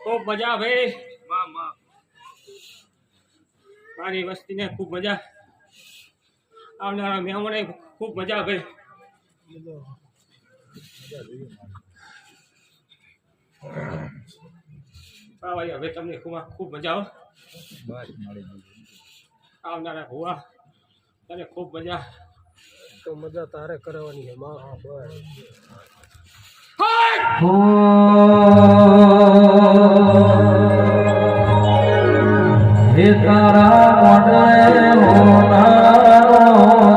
खूब मजा भाई मारी वस्ती ने खूब मजा आवनारा मेहमाने खूब मजा भाई भाई હવે તમને ખૂબ મજા આવનારા ભુવા તને ખૂબ મજા તો મજા તારે કરવાની છે માં હે તારા મોઢે હોનારો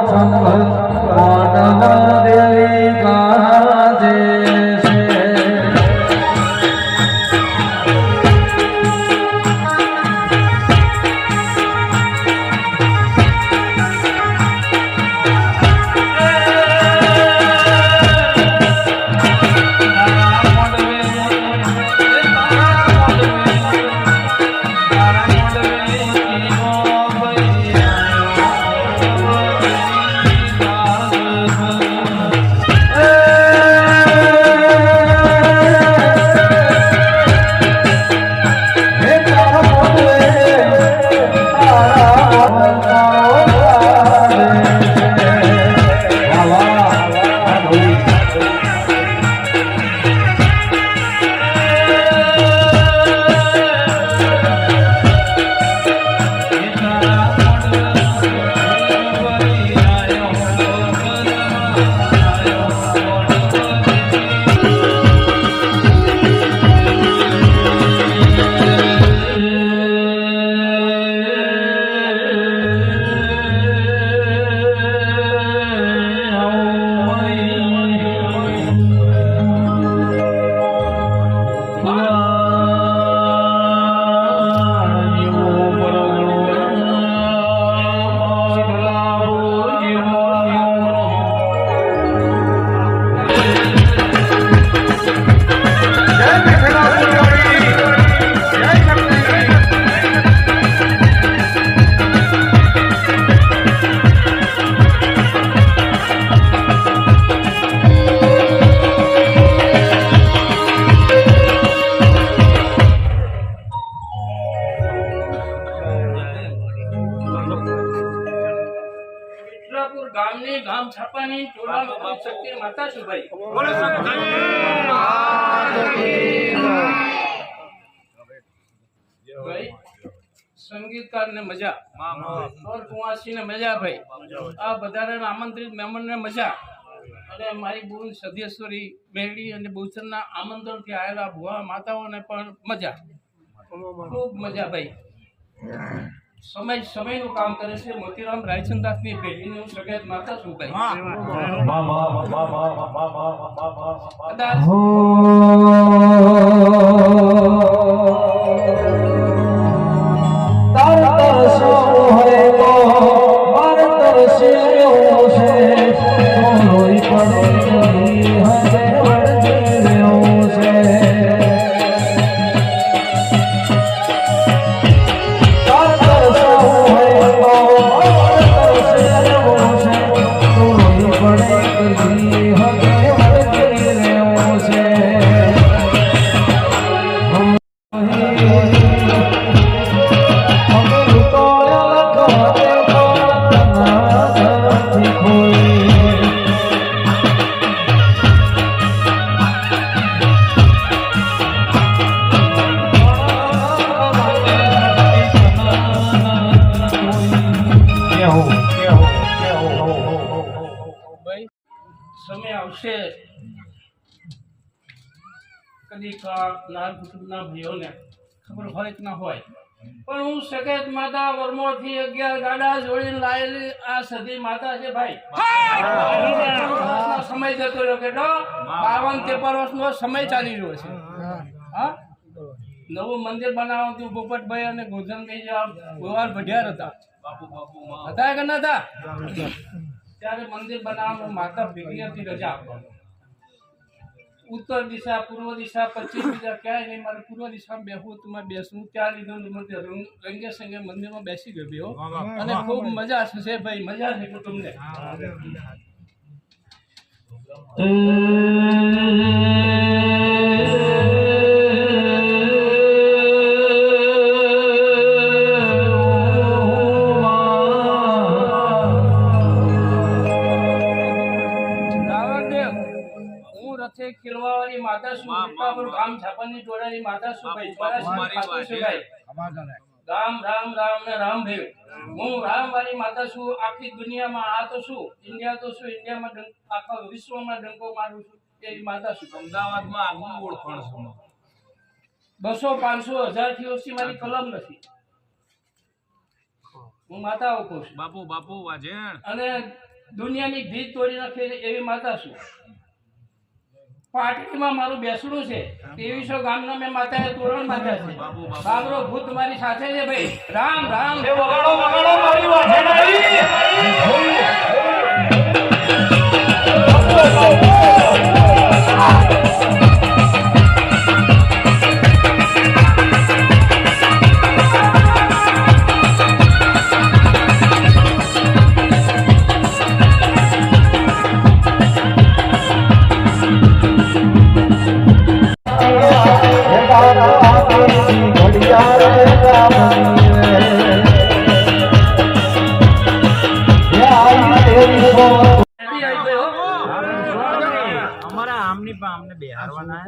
સંભલ માનવ દેવી ગાજે ગામ છાપાની ટોળામાં શક્તિ માતા છું ભાઈ ભાઈ સંગીતકાર ને મજા ઓર કુંવાસી ને મજા ભાઈ આ બધાને આમંત્રિત મહેમાન ને મજા અને મારી બહુ સદસ્યશ્રી મેળી અને બહુચરના આમંત્રણ થી આવેલા ભુવા માતાઓને પણ મજા ખૂબ મજા ભાઈ સમય નું કામ કરે છે મોતીરામ રાયચંદાસ ની પેઢી ને સગત માતા છું ભાઈ સમય આવશે કદી નાર કુટુંબના ભાઈઓને ખબર હોય કે ના હોય પણ હું સકેત માતા વરમોથી 11 ગાડા જોડીને લાયેલી આ સતી માતા છે ભાઈ. વર્ષનો સમય જતો રહ્યો, કેટલો 52-53 વર્ષનો સમય ચાલી રહ્યો છે. હા, નવું મંદિર બનાવતું પોપટભાઈ અને ગોધનભાઈ જેવા ગોવાર ભઢિયાર હતા કે નતા? ત્યારે મંદિર બનાવવાનું માતા ભેગી હતી રજા આપવાનું. ઉત્તર દિશા, પૂર્વ દિશા, પશ્ચિમ દિશા ક્યાંય નહીં. મારે પૂર્વ દિશામાં બેસવું હતું, મેં બેસવું ત્યાં લીધું. રંગે સંગે મંદિરમાં બેસી ગયો બેહો, અને ખૂબ મજા થશે ભાઈ, મજા છે તમને. ખીલવાવાળી માતા શું, ગામ છાપાની ટોળાની માતા શું ભાઈ, રામ રામ રામ ને રામદેવ. હું રામવાળી માતા છું. આખી દુનિયામાં આ તો શું, ઇન્ડિયા તો શું, ઇન્ડિયામાં આખા વિશ્વમાં ડંકો મારું છું એવી માતા છું. અમદાવાદમાં આગવું ઓળખાણ છું. 200, 500, 1000 થી ઓછી મારી કલમ નથી. હું માતા ઓળખું છું બાપુ બાપુ વાજેણ. અને દુનિયાની ભીત તોડી નાખે એવી માતા છું. પાટડીમાં મારું બેસણું છે. 2300 ગામના મેં માતાએ તોરણ બાંધ્યા છે. બાબરો ભૂત મારી સાથે છે ભાઈ. રામ રામ વગાડો વગાડો મારી વાજેણ અમારા આમની પણ અમને બેહારવાના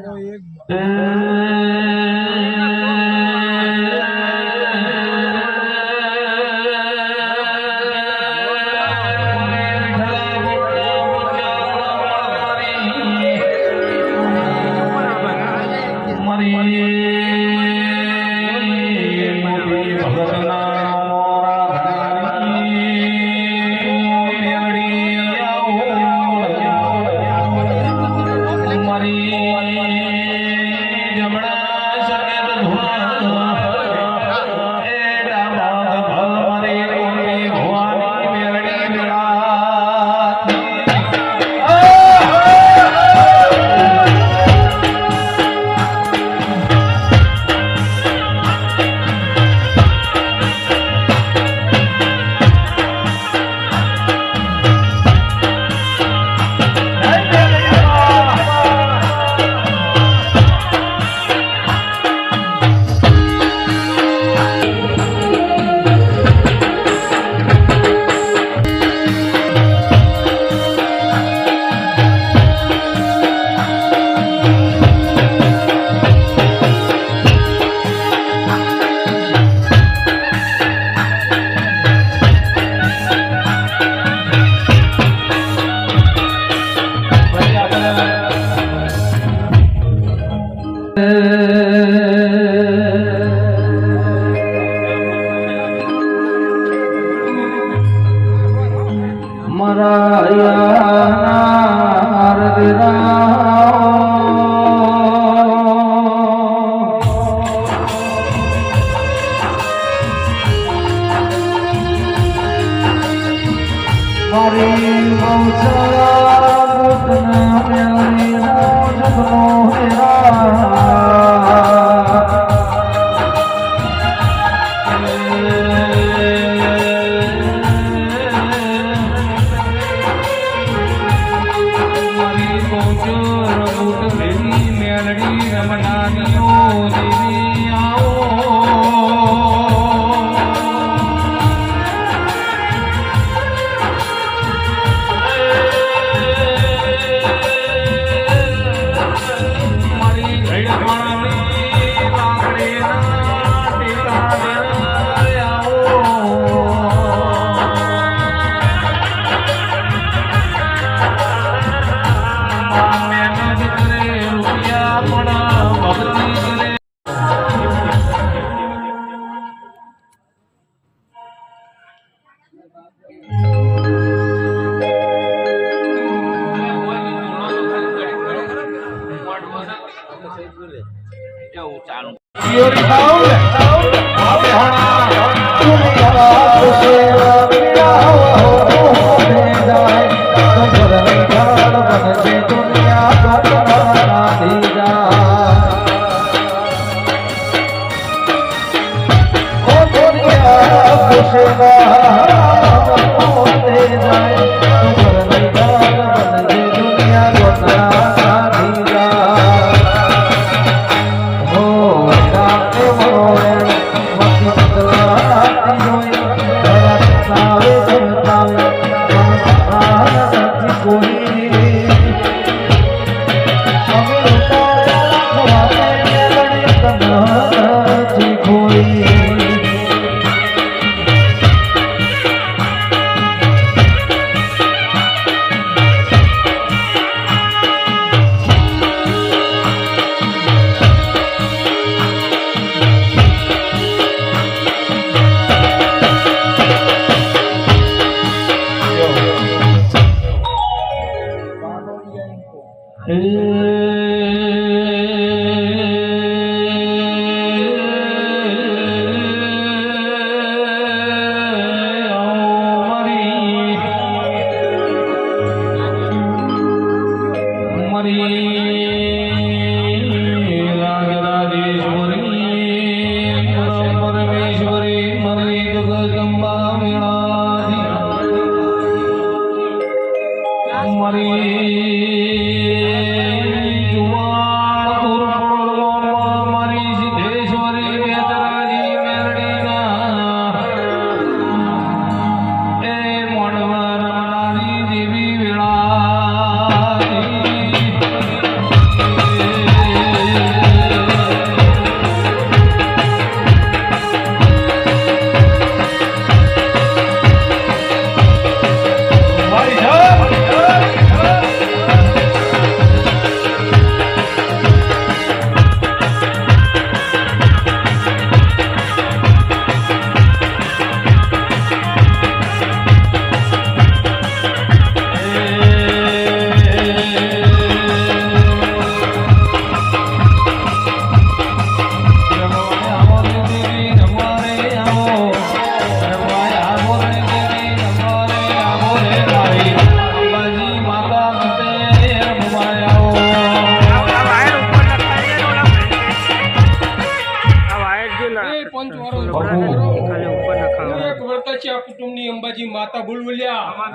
કુટુંબની અંબાજી માતા બોલવલ્યા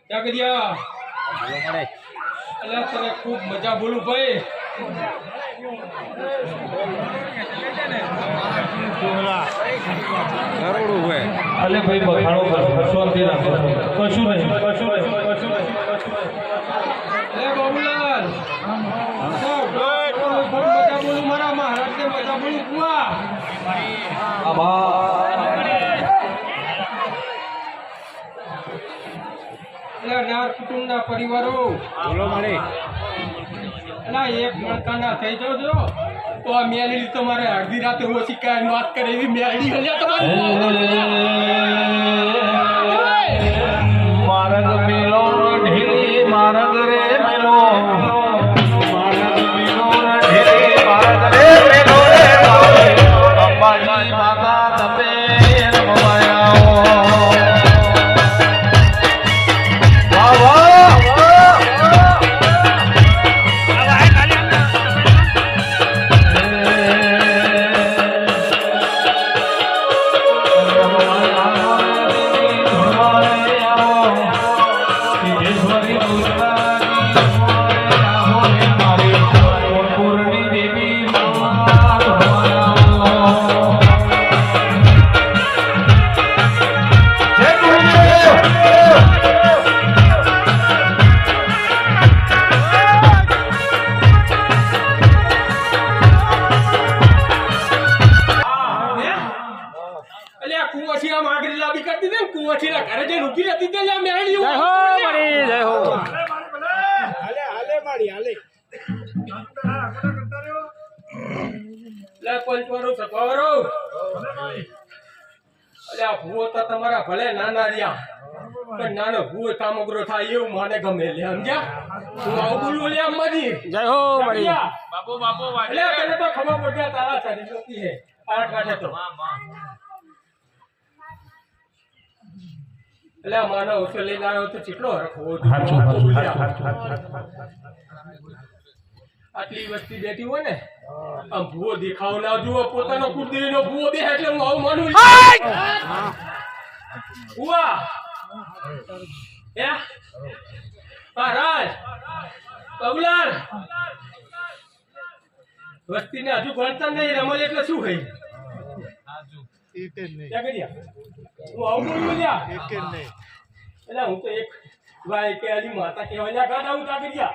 ત્યાં કર્યા અલ્યા તને ખૂબ મજા બોલું ભાઈ અલે ભાઈ બખાડો શાંતિ રાખો કશું નહીં અરે બાબુલાલ મજા બોલું મારા મહારાજને મજા બોલું કુવા નાર કુટુંબના પરિવારો બોલો મારે એક મણકાના થઈ જજો તો આ મેળી તમારે અડધી રાતે ઓછી કાંઈ વાત કરે એવી મેળી હલ્યા તમારી મારગ મેલો ઢીલી મારગ રે મેલો મારગ મેલો ઢીલી મારગ રે મેલો રે અંબાજી માતા તમે રમવાયા તમારા ભલે નાના રહ્યા પણ નાનો ભૂવો કામગરો થાય એવું મને ગમે લે સમજ્યા હું આવું બોલું લે અંબાજી. જય હો મળી. જાગરિયા. બાપુ બાપુ એટલે તને તો ખબર પડે તારા શરીર જોતી હે પાર કાઢે તો એટલે માનો ઓછો લઈને આવ્યો તો કેટલો હરખો આટલી વસ્તી બેઠી હોય ને આમ ભૂવો દેખાવ ના જુઓ પોતાનો કુળદેવીનો ભૂવો બે એટલે હું આવું માનું ભૂવા હે રાજ કબલાલ વસ્તીને હજુ ગણતા નહીં રમલ એટલે શું થઈ ક્યાં કર્યા હું આવું બોલું લ્યા એટલે હું તો એક ભાઈ કે આલી માતા કહેવાય ગાડા હું ક્યાં કર્યા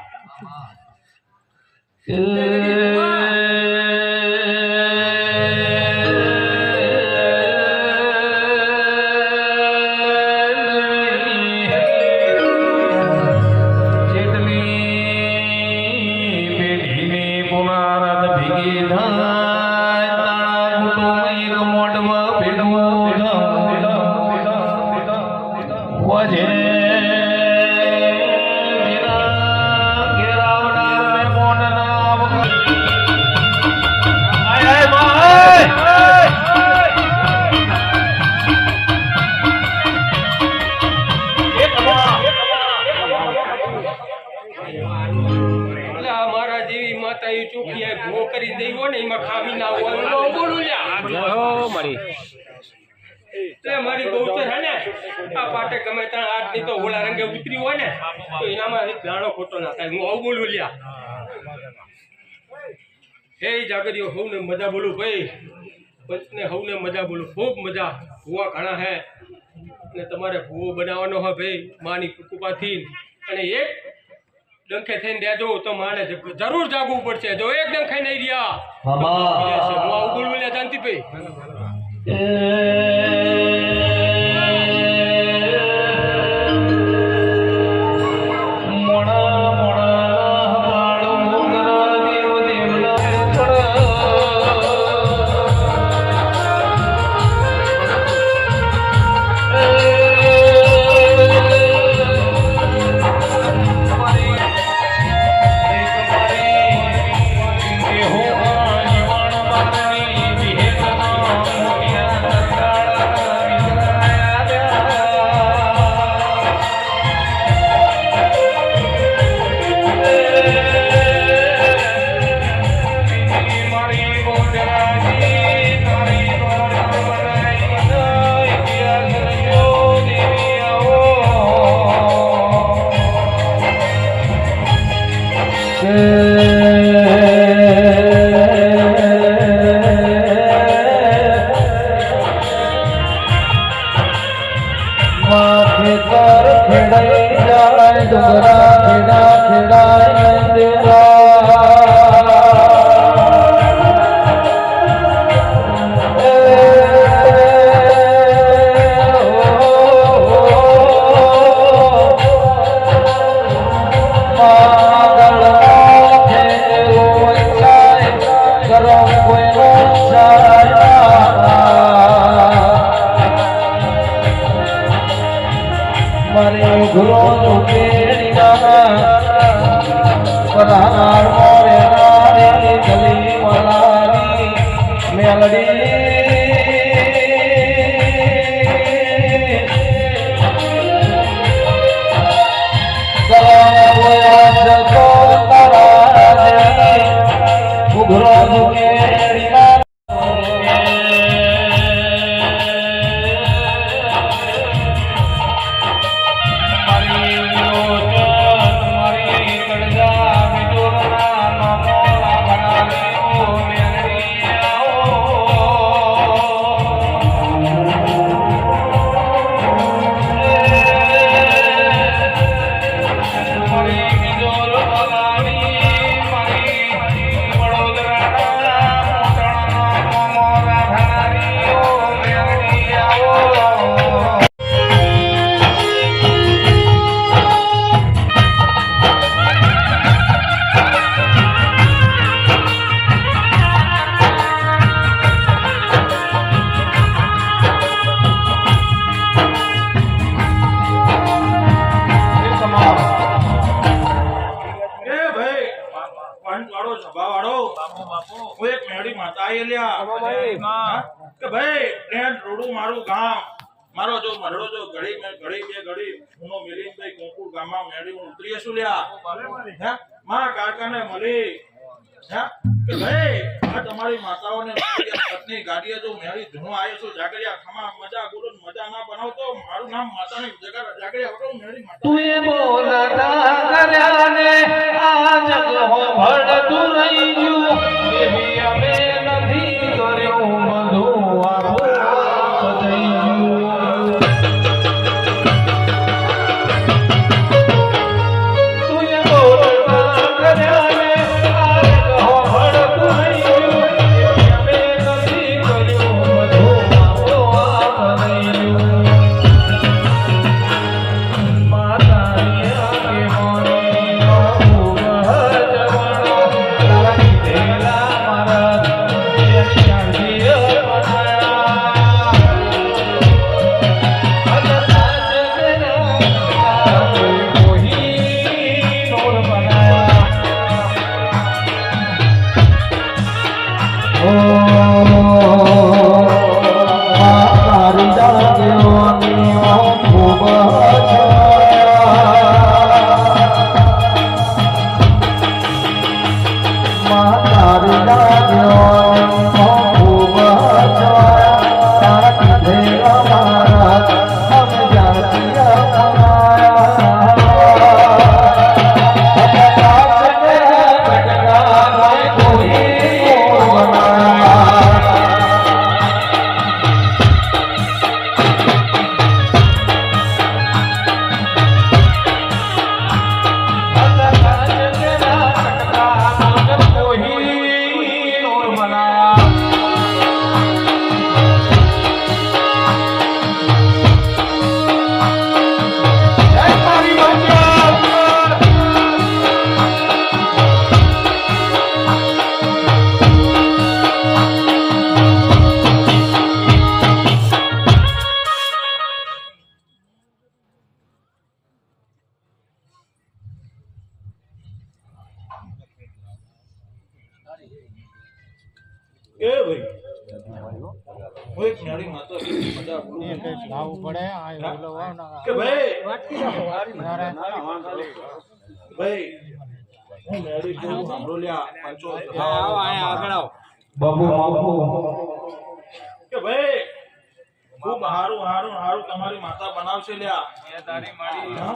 મારી ગૌચર હે ને આ પાટે ગમે ત્યાં આજની તો ઓલા રંગે ઉતરી હોય ને તો એનામાં એક દાણો ખોટો ના થાય હું આવું બોલું લ્યા હે જાગરીઓ હવને મજા બોલું ભાઈ પંચને હવને મજા બોલું ખૂબ મજા ભૂવા ઘણા હે અને તમારે ભૂવો બનાવવાનો હોય ભાઈ માની કૃપાથી અને એક ડંખે થઈને દેજો તો માને જરૂર જાગવું પડશે જો એક ડંખે નહીં રહ્યા હું આવું બોલું લ્યા શાંતિભાઈ હું એક મેળી માતા આઈ લ્યા હા? કે ભાઈ ટેન્ટ રોડું મારું ગામ મારો જો મરડો જો ઘડી બે ઘડી ઉનો મેલી ભાઈ કોકુર ગામમાં મેળી હું ઉતરી છું લ્યા હે મારા કાકાને મળી હે કે ભાઈ આ તમારી માતાઓને પત્ની ગાડીએ જો મેળી ધૂણો આવ્યો છું જાગરિયા ખમા મજા બોલો મજા ના બનાવતો મારું નામ માતાની જગા જાગરિયા વગર મેળી માતા તું બોલતા કર્યા ને આ જગ હો ભળતું રહી ગયું એવી અમે નથી કર્યું બધું આખું થઈ ગયું તું બોલતા કર્યા ને આ જગ હો ભળતું રહી ગયું એવી અમે નથી કર્યું બધું આખું થઈ ગયું એ ભાઈ હું એક મેળી માતા મજા બોલું કે ભાઈ ભાઈ હું મેળી બોલું સાંભળો લ્યા પાંચો બાબુ બાબુ કે ભાઈ ખૂબ હારું તમારી માતા બનાવશે લ્યા હા?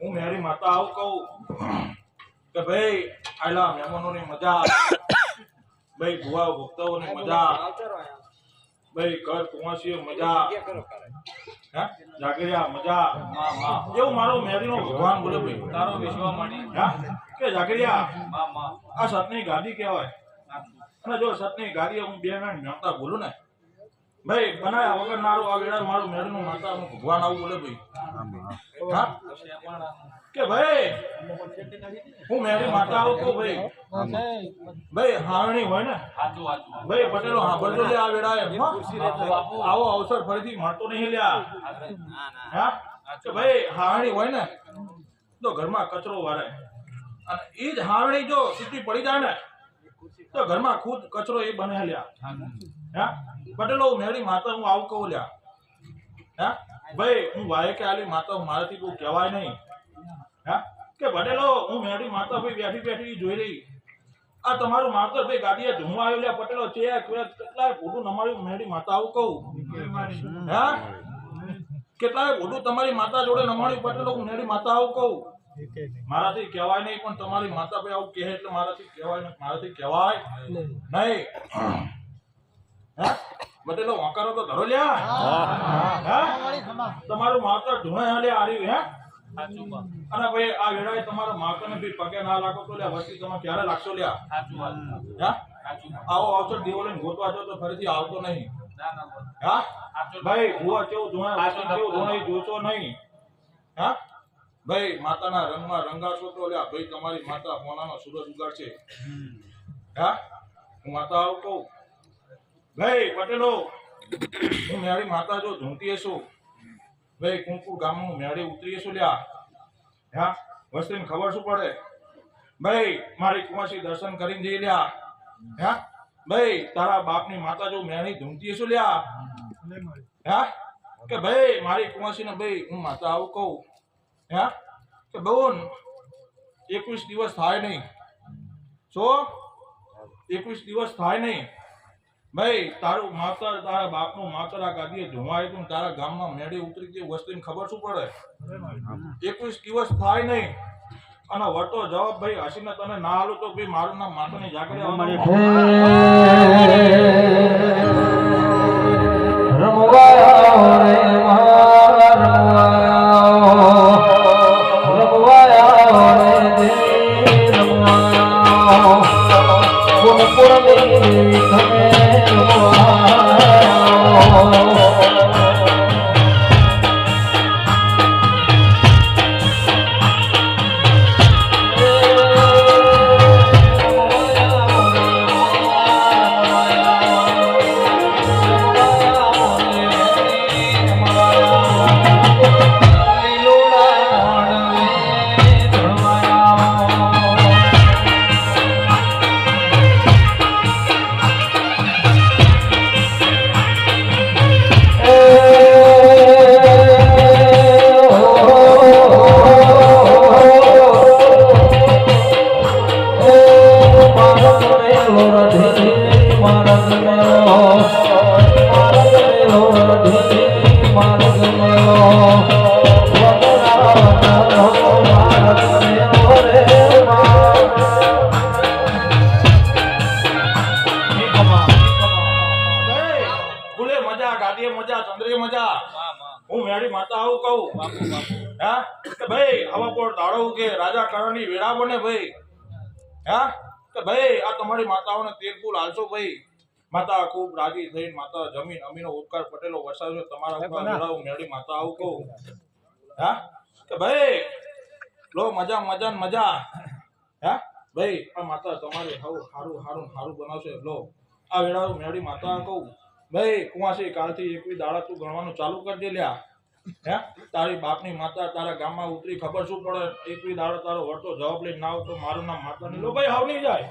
હું મેળી માતા આવું કહું કે ભાઈ આયલા મહેમાનોની મજા ભાઈ ભુવા ભક્તોની મજા ભાઈ ઘર કુંવાસીઓ મજા હે જાગરિયા મજા એવું મારો મેળીનો ભગવાન બોલે ભાઈ તારો વિશ્વા માની કે જાગરિયા આ સતની ગાદી કહેવાય અને જો સતની ગાદી હું બે મિનિટ નાતા બોલું ને ભાઈ બનાયા વગર મારું આ વેળા મારું મેળીનું માતા હું ભગવાન આવું બોલે ભાઈ હા કે ભાઈ હું મેળી માતા આવું કહું ભાઈ હારણી હોય ને ભાઈ પટેલો સાંભળજો લે આ વેળાએ આવો અવસર ફરીથી મળતો નહીં લ્યા હા કે ભાઈ હારણી હોય ને તો ઘરમાં કચરો વારે અને એ જ હારણી જો સીધી પડી જાય ને તો ઘરમાં ખુદ કચરો એ બને લ્યા હા પટેલો મેળી માતા હું આવું કહું લ્યા હા ભાઈ હું વાય કે આલી માતા મારાથી કોઈ કહેવાય નહીં હા કે પટેલો હું મેળી માતા ભાઈ બેઠી જોઈ રહી આ તમારું માતા ભાઈ ગાડીએ ધૂમવા આવ્યો લ્યા પટેલો છે કેટલાય ફોટું નમાડ્યું મેળી માતા આવું કહું હા કેટલાય ફોટું તમારી માતા જોડે નમાડ્યું પટેલો હું મેળી માતા આવું કહું મારાથી કહેવાય નહીં પણ તમારી માતા ભાઈ આવું કહે એટલે મારાથી કહેવાય નહીં હા બટેલો વાંકારો તો ધરો લ્યા હા તમારું માતા ઢૂણે હાલે આર્યું હે અને ભાઈ આ વેળાએ તમારા માતાને ભી પગે ના લાગો તો લ્યા વસ્તી તમે ક્યારે લાગશો લ્યા હા આવો આવતો દિવાળી ગોતવા જો તો ફરીથી આવતો નહીં હા ભાઈ ભુવા કેવું ધોણા કેવું ધોણા જોશો નહીં હા ભાઈ માતાના રંગમાં રંગાશો તો લ્યા ભાઈ તમારી માતા મોનાનો સૂરજ ઉગાડશે હા હું માતા આવું કહું ભાઈ પટેલો હું મેળી માતા જો ઝૂંટીએ છું ભાઈ કુંકુ ગામનું મેળી ઉતરીએ છું લ્યા હા વસ્તીને ખબર શું પડે ભાઈ મારી કુંવાસી દર્શન કરીને જઈ લ્યા હે ભાઈ તારા બાપની માતા જો મેણી ધૂમતી હશે લ્યા હે કે ભાઈ મારી કુંવાસીને ભાઈ હું માતા આવું કહું હે કે બોન 21 દિવસ થાય નહીં શું 21 દિવસ થાય નહીં ભાઈ તારું માતર તારા બાપનું માતર આ ગાદીએ ધુમાય તું તારા ગામમાં મેળી ઉતરી ગઈ વસ્તીને ખબર શું પડે 21 દિવસ થાય નહીં અને વટો જવાબ ભાઈ હસીને તને ના હાલું તો ભાઈ મારું નામ માતાની જાગરે રમવાયા રે મારા રમવાયા રે દે રમવાયા ગુણપુરની તમે ફૂલે મજા ગાદીએ મજા ચંદ્રે મજા હું મેળી માતા આવું કહું હા કે ભાઈ આવા પર દાડો કે રાજા કરણની વેળા બને ભાઈ હા કે ભાઈ આ તમારી માતાઓને તેલ ફૂલ હાલશો ભાઈ માતા ખૂબ રાજી થઈને માતા જમીન અમીનો ઉપકાર પટેલો વરસાવ્યો તમારા ઉપર વેળા હું મેળી માતા આવું કહું હા કે ભાઈ લો મજા મજા ને મજા હા ભાઈ આ માતા તમારે હારું હારું હારું હારું બનાવશે લો આ વેળા હું મેળી માતા કહું ભાઈ કુંવાસી કાલથી 21 દાડા તું ગણવાનું ચાલુ કરી દે લ્યા હે તારી બાપની માતા તારા ગામમાં ઉતરી ખબર શું પડે 21 દાડો તારો વળતો જવાબ લઈને ના આવ તો મારું નામ માતાની લો ભાઈ હાવ નહીં જાય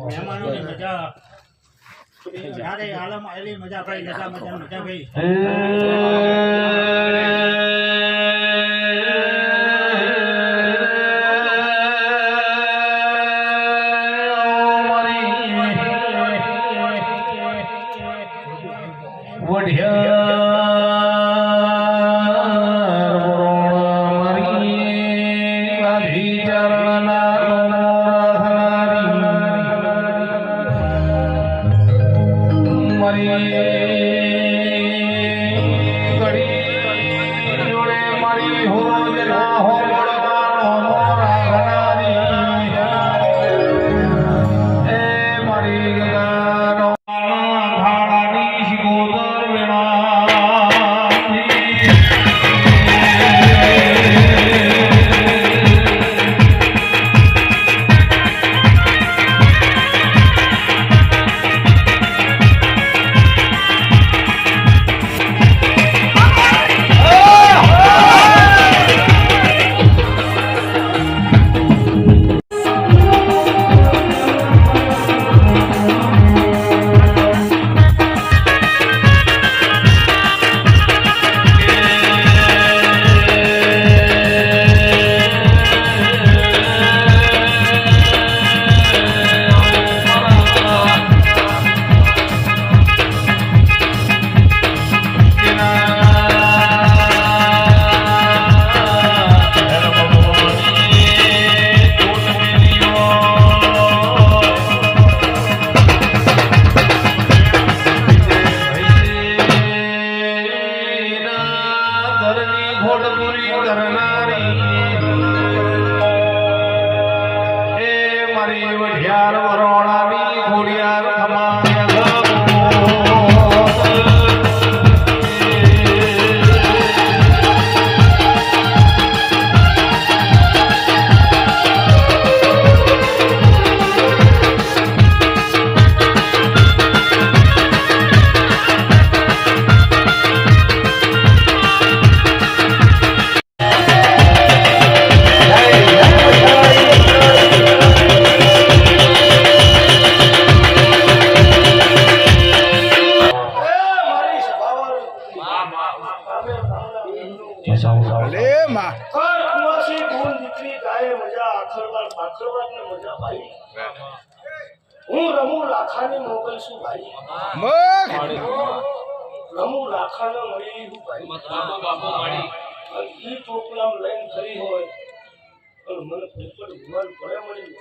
મહેમાનોની મજા જ્યારે આલમ આલી મજા ભાઈ મજા ભાઈ હું રમુ લાખાને મોકલશું ભાઈ રમુ લાખાને મળી હું ભાઈ ઈ ટોપલામ લઈને ખરી હોય અને મને પેપર વિમાન પડે મળી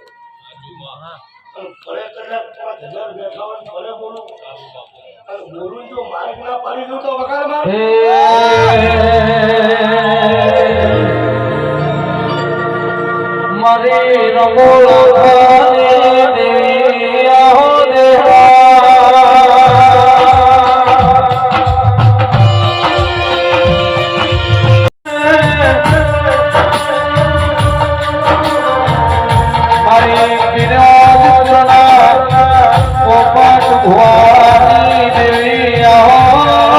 અને પડે કદાચ તમારા ધજાર બેઠા હોય પડે બોલું અને બોલું જો માર્ગ ના પાડી દઉં તો વગાડ માર મારી રમો લાખાને દેવી આહો દેવા મારી વિરાજના પોપટ ભુવાની દેવી આહો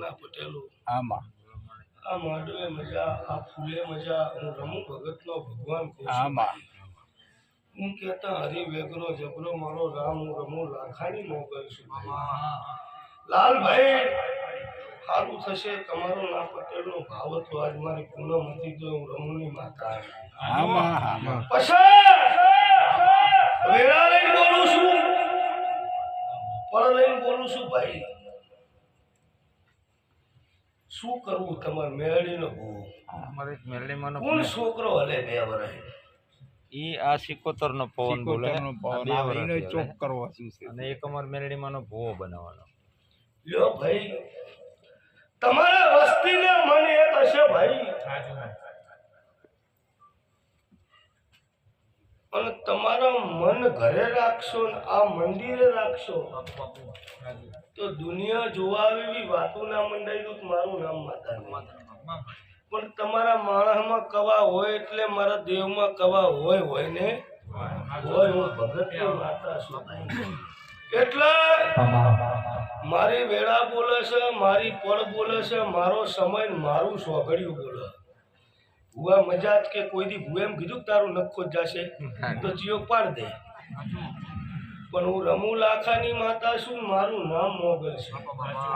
નાના પટેલો આમાં આ માંડવે મજા આ ફૂલે મજા હું રમુ ભગતનો ભગવાન કહું છું. આમાં હું કહેતા હરિ વેગરો જબરો મારો રામ હું રમુ લાખાની મોગલ છું. લાલભાઈ સારું થશે તમારો ના પટેલનો ભાવ હતો આજ મારી પૂનમ હતી તો હું રમુની માતા આવી. આમાં પછી વેળા લઈને બોલું છું પર લઈને બોલું છું ભાઈ શું કરવું તમારે મેળીનો ભૂ અમારે મેરડીમાંનો કોણ છોકરો હલે 2 વર્ષ ઈ આ સિકોતરનો પવન બોલે સિકોતરનો પવન આ આવે, 2 એનો વર્ષથી ચોક હવે. કરવો શું છે અને એક અમાર મેરડીમાંનો ભૂવો બનાવવાનો લ્યો ભાઈ તમારા વસ્તીને મન એક હશે ભાઈ અને તમારા મન ઘરે રાખશો ને આ મંદિરે રાખશો તો દુનિયા જોવા આવી વાતો ના મંડાઈ દઉં મારું નામ માતા નહીં. પણ તમારા માણસમાં કવા હોય એટલે મારા દેવમાં કવા હોય ને હોય હું ભગતની માતા છું ભાઈ. એટલે મારી વેળા બોલે છે મારી પળ બોલે છે મારો સમય ને મારું સોગડિયું બોલે ભૂવા મજા જ કે કોઈ દી ભૂ એમ કીધું કે તારું નખો જ જશે તો જીઓ પાડ દે પણ હું રમુ લાખાની માતા છું મારું નામ મોગલ છે.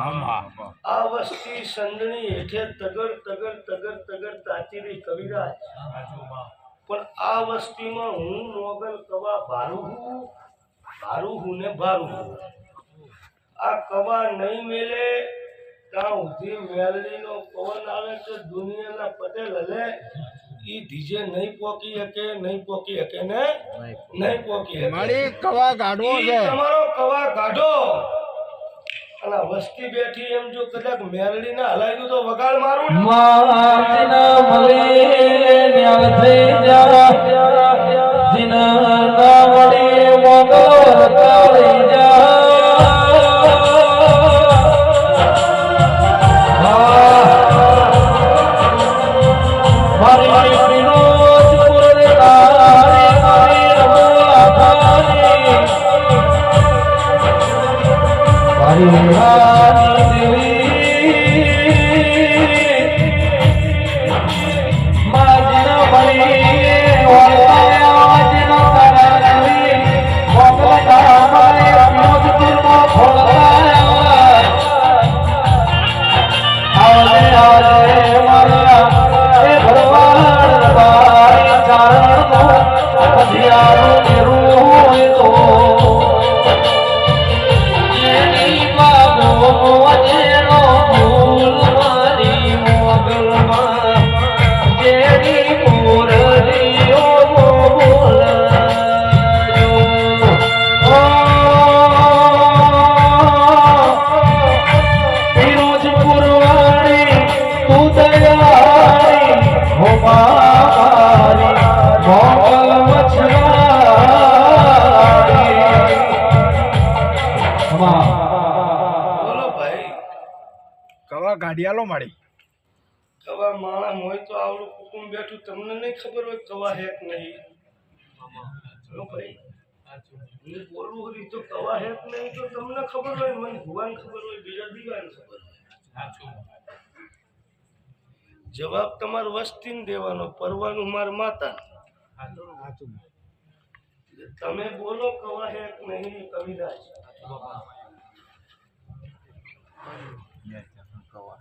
આમાં આ વસ્તી સંદણી હેઠે તગર તગર તગર તગર તાતી રહી કવિરાજ પણ આ વસ્તીમાં હું મોગલ કવા ભારું હું ને ભારું હું. આ કવા નહીં મેલે ત્યાં સુધી મેલડીનો પવન આવે તો દુનિયાના પટેલ હલે ઈ ધીજે નહીં પોકી શકે ને નહીં પોકી શકે. મારી કવા ગાઢવો ઈ છે તમારો કવા કાઢો અને આ વસ્તી બેઠી એમ જો કદાચ મેલડી ના હલાવી દઉં તો વગાડ મારું ને. માર્ચના મળે ન્યા થઈ જા જીના ના મળે મોગલ તાળી જા મારી વિનોદપુર રે તારી મારી રમવા થાની મારી રાની દેવી માજના મળી વાળાજના કરાવી મોગલતા મારે વિનોદપુરમાં ફોડતા આવલે આવલે મારા એ ભગવાન બાઈ ચારણનો અધિયારો નિરૂ તો જેની બાબો વજેનો ફૂલ મારી મોગલમાં જેની મોરલીઓ બોલાયો ફિરોજપુર વાળી ઉદયાળી હો મારી મોગલ મછરાળી બોલો ભાઈ કવા ગાઢિયાલો મારી કવા માણા હોય તો આવડું કુટુંબ બેઠું તમને નહીં ખબર હોય કવા હેક નહીં. ચલો ભાઈ હું બોલું હતી તો કવા હેક નહીં તો તમને ખબર હોય મને ભુવાન ખબર હોય બીજા દીવાને ખબર હોય. જવાબ તમારે વસ્તીને દેવાનો પરવાનું માર માતા. તમે બોલો કવા હેક નહીં કવિરાજ.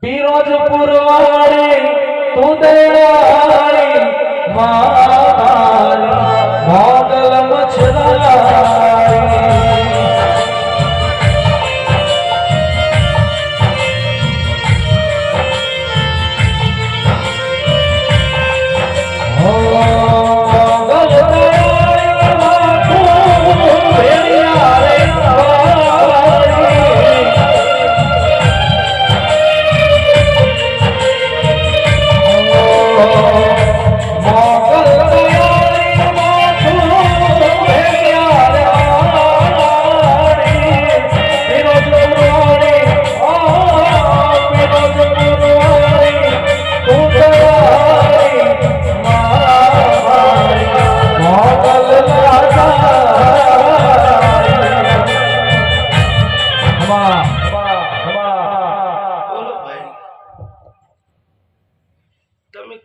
ફિરોજપુર વાળી ઉદયાળી મારી મોગલ મછરાળી મોગલ દયાળી માથું ભેળિયા રે વાળી મોગલ દયાળી માથું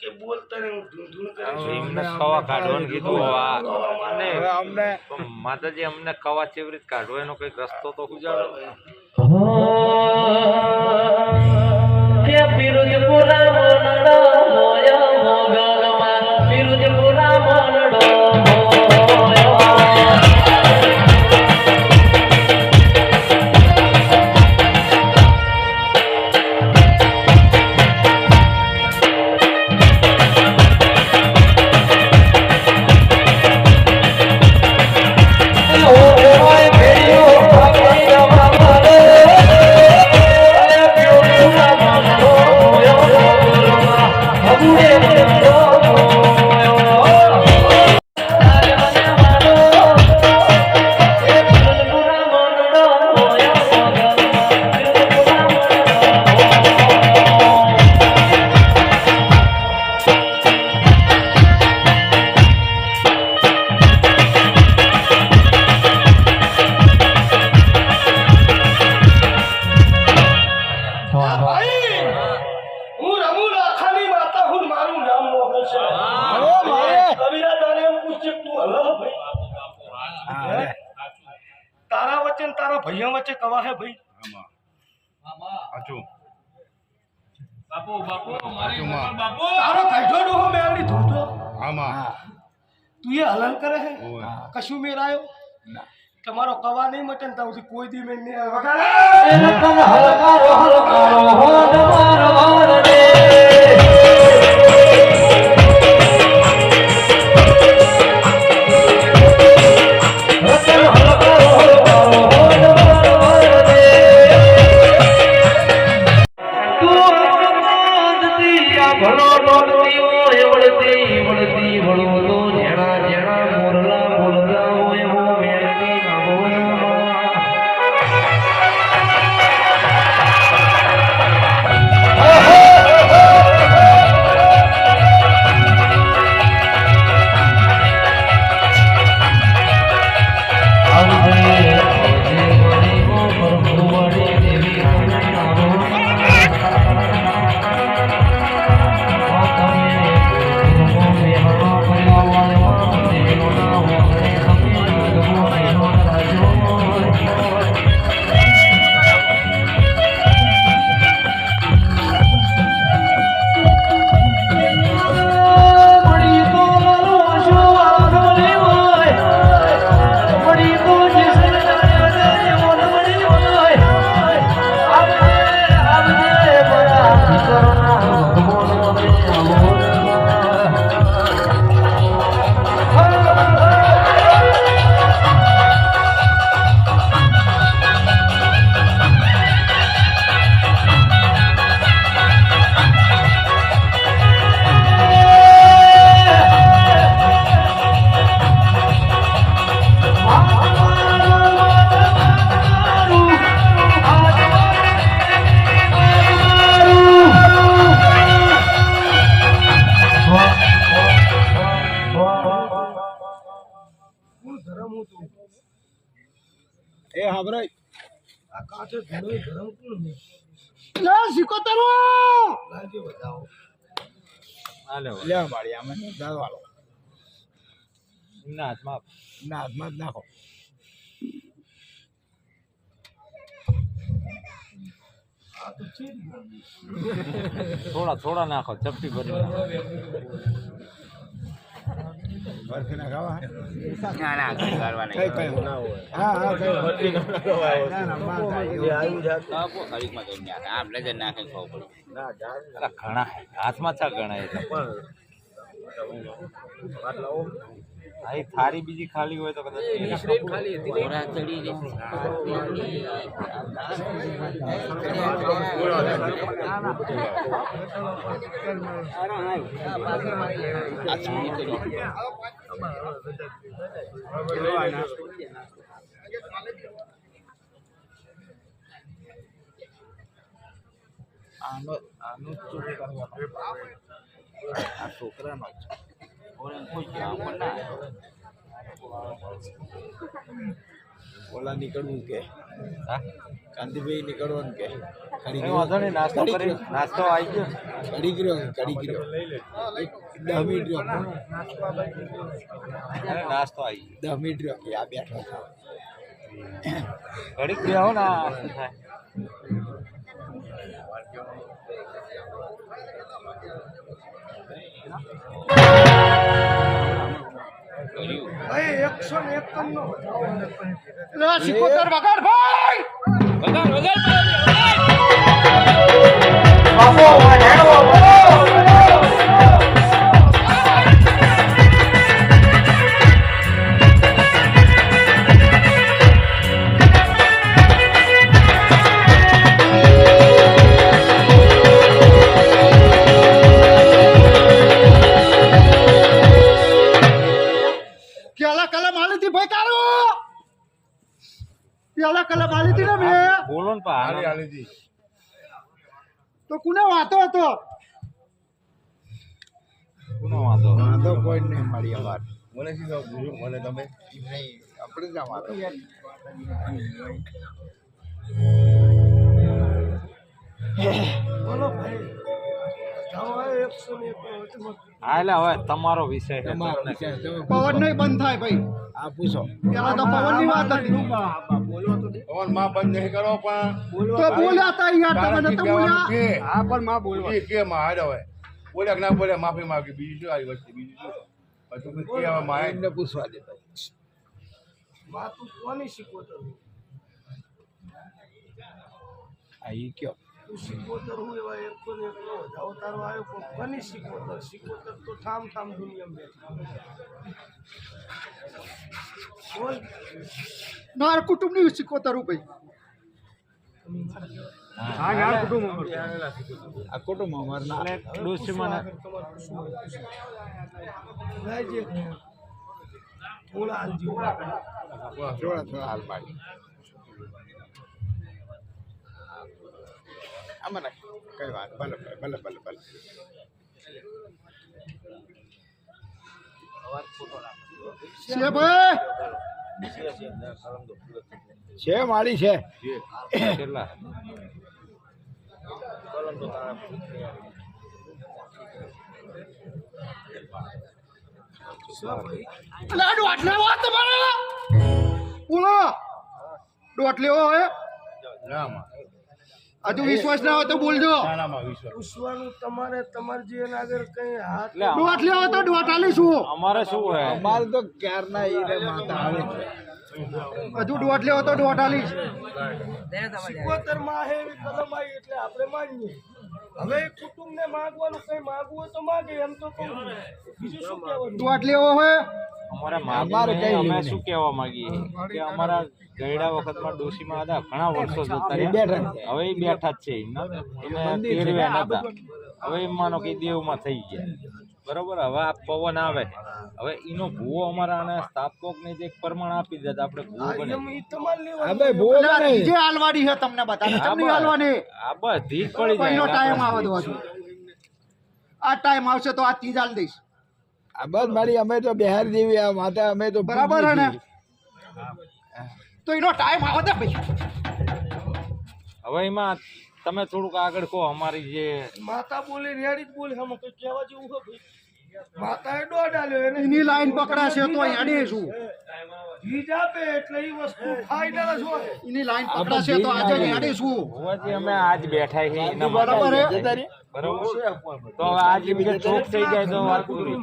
કે બોલતા ને હું ધૂન કરે છે. એમને કવા કાઢવાનું કીધું અમને માતાજી અમને કવા ચેવરી કાઢવો એનો કઈક રસ્તો તો સુજાડો. હું રમુલા ખાની માતા હું મારું નામ મોગલ છે. કવિરા તારે એમ પૂછે તું હલો ભાઈ તારા વચ્ચે ને તારા ભાઈઓ વચ્ચે કવા હે ભાઈ? બાપુ બાપુ મારી બાપુ તારો કઢો ડોહો મેળવી ધૂતો તું એ હલન કરે હે કશું મેરાયો તમારો કવા નહીં મટે ને તાવથી કોઈ દી મેં નહીં વગાડે. આ કાચે ઘણો ગરમ કોણ ને સિકોતરો લાગે બતાવો લે મારી આમે દાવાલો ના હાથમાં જ નાખો. થોડા નાખો ચપટી ભરી ઘણા હાથમાં ચા ગણાય થાળી બીજી ખાલી હોય તો કદાચ છોકરાનો ઓલા નીકળવું કે હા કાંતિભાઈ નીકળવાનું કે કઈ વાંધો નહીં, નાસ્તો કરી નાસ્તો આવી ગયો. કડી ગયો 10 મિનિટ રહ્યો અરે નાસ્તો આવી 10 મિનિટ રહ્યો કે આ બેઠો ઘડીક બેહો ને આ શું થાય. ભાઈ 151 નો સિકોતર વગાડ ભાઈ પેલા કલમ આલી હતી ભાઈ કાઢો પેલા કલમ આલી હતી ને મેં બોલો ને પા તો કોને વાતો હતો કોનો વાંધો વાંધો કોઈ નહીં મળી અમાર મને શું કહું મને તમે નહીં આપણે જ વાંધો બોલો ભાઈ તમારે 101 હા એટલે હવે તમારો વિષય છે તમારો તમને વિચાર તમે પવન નહીં બંધ થાય ભાઈ આ પૂછો પેલા તો પવન ની વાત હતી પવન માં બંધ નહીં કરો પણ તો બોલ્યા હતા યાર તમે નતા બોલ્યા હા પણ માં બોલવા કે માં હાડ હવે બોલ્યા કે ના બોલ્યા માફી માંગી બીજું શું આવી વસ્તુ બીજું શું પછી કે હવે માં એમને પૂછવા દે માતું કોની સિકોતર આ ઈ કયો તું સિકોતર હું એવા 101 નો અવતારો આવ્યો પણ કોની સિકોતર સિકોતર તો ઠામ ઠામ દુનિયામાં બેઠી બોલ નાર કુટુંબ ની સિકોતર ભાઈ આ કુટુંબ અમાર ના ડોશીમાં ગાયજી થોડા હાલજી થોડા હાલ પાડી આમાં નાખ કઈ વાત ભલે ભલે ભલે ભલે છે ભાઈ છે મારી છે કેટલા અલા દોટ લેવો તમારે બોલો દોટ લેવો હે હજુ વિશ્વાસ ના હોય તો બોલજો પૂછવાનું તમારે તમારે જે એના આગળ કઈ હાથ એટલે દોટ લેવો તો દોટ આલીશું અમારે શું હોય અમારે તો ક્યારના ઈને માતા આવે છે હજુ દોટ લેવો તો દોટ આલીશ સિકોતર માં હે એવી કલમ આવી એટલે આપણે માનીએ હવે કુટુંબ ને માંગવાનું કઈ માંગવું હોય તો માંગે એમ તો કહું બીજું શું કહેવાનું દોટ લેવો હોય અમારે કઈ અમે શું કહેવા માંગીએ કે અમારા ગયડા વખતમાં ડોશીમાં હતા ઘણા વર્ષો જતા રહ્યા હવે એ બેઠા જ છે એને તેરવ્યા નતા હવે એમ માનો કે દેવમાં થઈ ગયા બરોબર હવે આ પવન આવે હવે એનો ભૂવો અમારા આને સ્થાપક ને જે પ્રમાણ આપી દે આપણે ભૂવો બને એમ ઈ તમારે લેવાનું અબે બોલ જે હાલવાડી છે તમને બતાવે તમને હાલવાની આ બધી જ પડી પહેલો જાય ટાઈમ આવે તો હજુ આ ટાઈમ આવશે તો આ ત્રીજ હાલ દઈશ આ બસ મારી અમે તો બિહાર જેવી આ માતા અમે તો બરાબર હે ને તો એનો ટાઈમ આવે તો ભાઈ હવે એમાં તમે થોડુંક આગળ કહો અમારી જે માતા બોલી રેડી જ બોલી હમ કઈ કહેવા જેવું હો ભાઈ માતાએ દોડ આલ્યો એને એની લાઈન પકડાશે તો અહીંયા શું ઘીજ આપે એટલે ઈ વસ્તુ ફાયદા જ હોય એની લાઈન પકડાશે તો આજે અહીંયા શું ભુવાજી અમે આજ બેઠા છીએ એના બરાબર હે બરોબર તો હવે આજ એમ કે ચોક થઈ જાય તો વાત પૂરી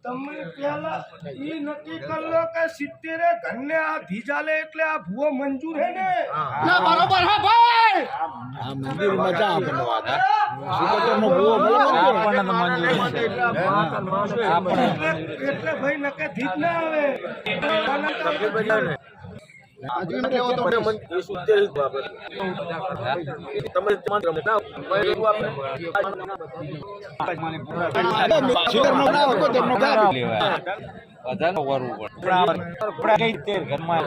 તમે પેલા ઈ નક્કી કર લો કે 70 ઘરને આ ધીજાલે એટલે આ ભૂવો મંજૂર હે ને ના બરાબર હે ભાઈ આ મંદિર મજા આપણને વાત સિકોતરનો ભૂવો ભલે આપણને તો મંજૂર છે આપણે એટલે ભાઈ નકે ધીજ ના આવે હજુ એમ કેવો તો બધાનો વરવું પડે આપણે કઈ તેર ઘરમાં